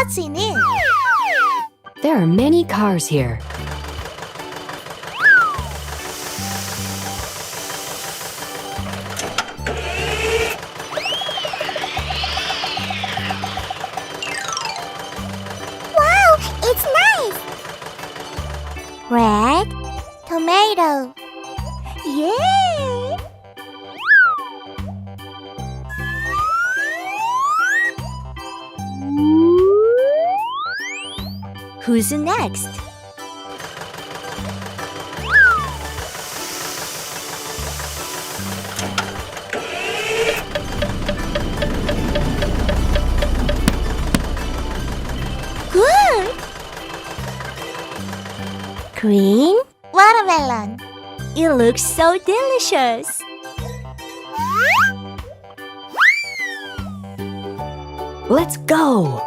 What's in it? There are many cars here. Wow, it's nice! Red tomato. Yay! Who's next? Good! Green watermelon. It looks so delicious. Let's go!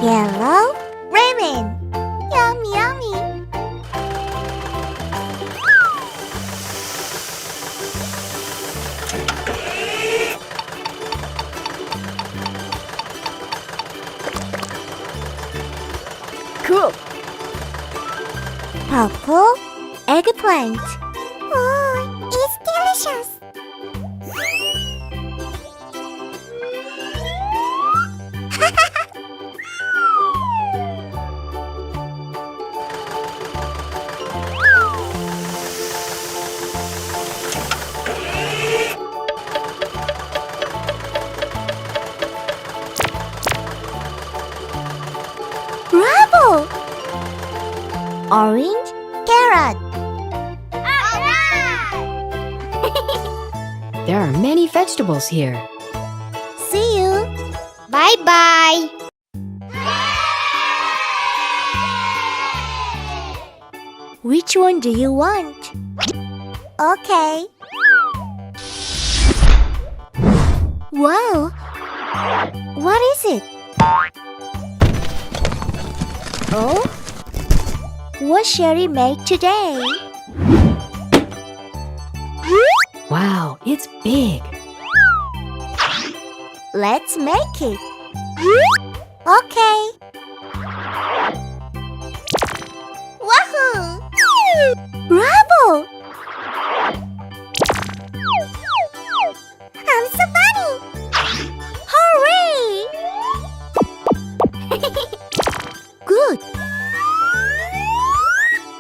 Yellow ramen. Yum, yummy. Cool! Purple eggplant. Oh, it's delicious. Bravo! Orange carrot. There are many vegetables here. See you. Bye-bye. Which one do you want? Okay. Wow! What is it? Oh? What shall we make today? Wow, it's big. Let's make it. Okay. Wahoo! Bravo! I'm so funny! Hooray! Good.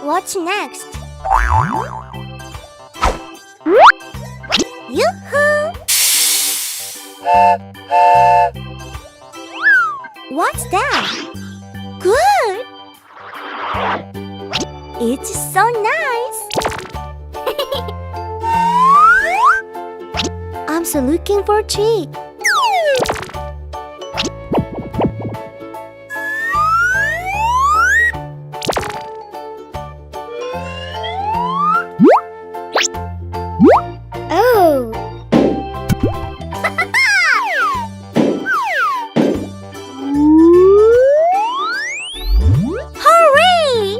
What's next? Yoo-hoo! What's that? Good! It's so nice! I'm so looking for a treat. Oh! Hooray!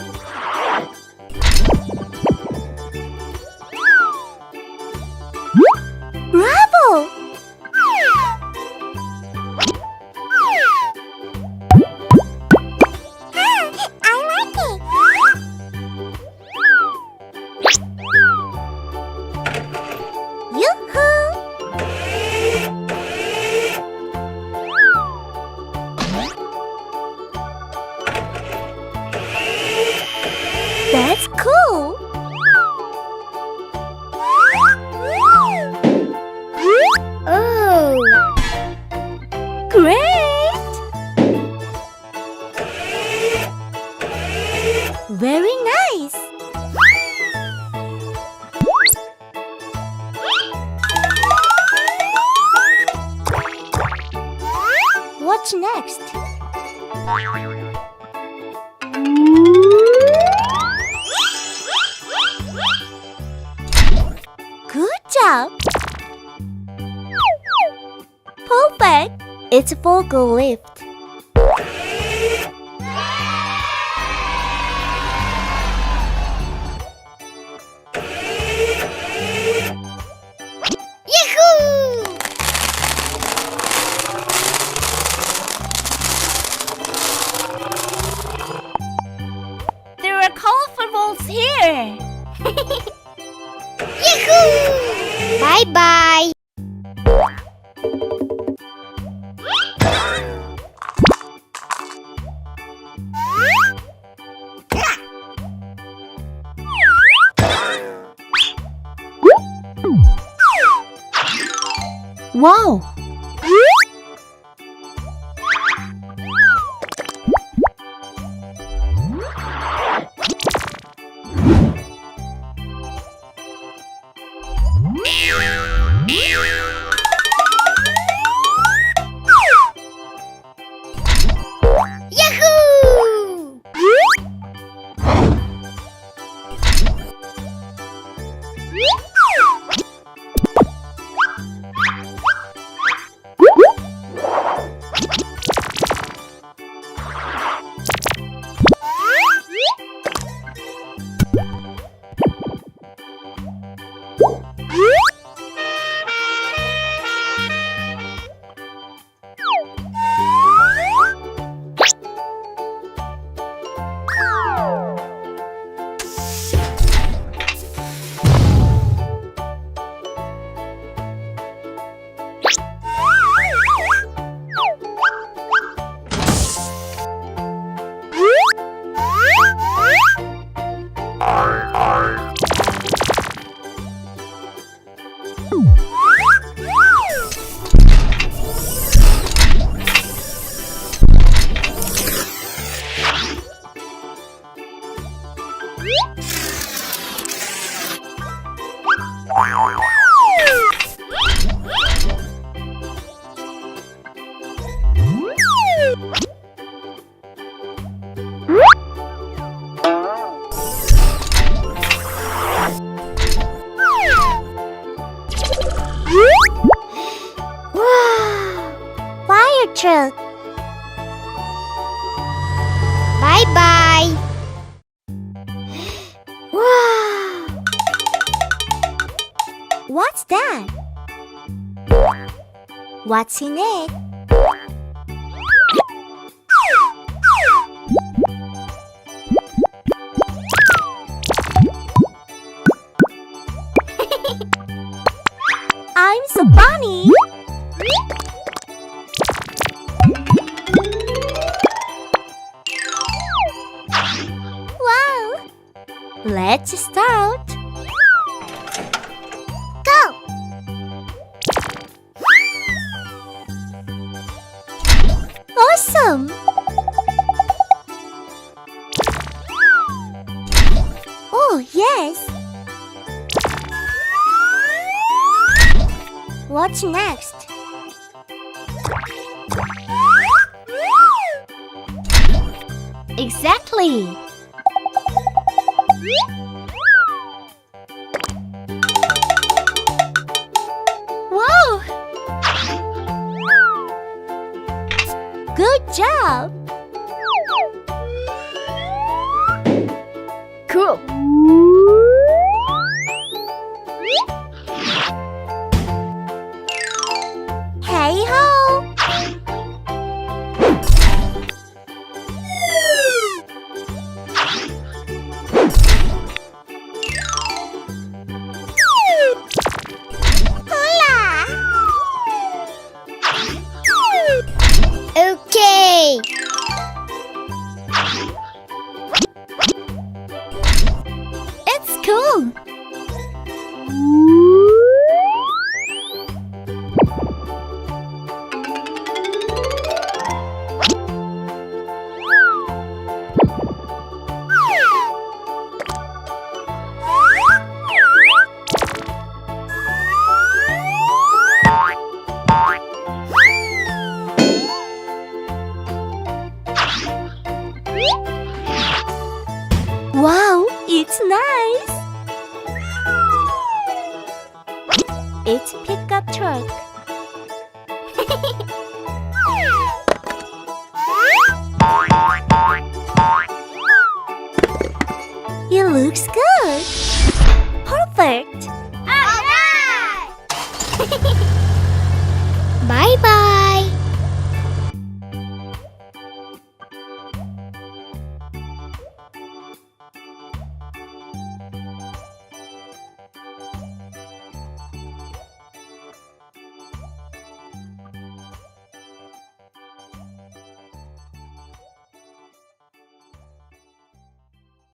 Bravo! I like it! Yoo-hoo! That's cool! Oh! Great! Very nice! What's next? Good job! Perfect! It's a forklift. Bye-bye. Wow! Yahoo! Wow! Fire truck. Bye-bye. Wow! What's that? What's in it? I'm so funny. Wow! Let's start. Go! Awesome! Oh, yes! What's next? Exactly! Whoa! Good job! Cool! Hey ho! Hola! Okay. It's cool. Wow, it's nice. It's pickup truck. It looks good. Perfect. All right. Bye-bye.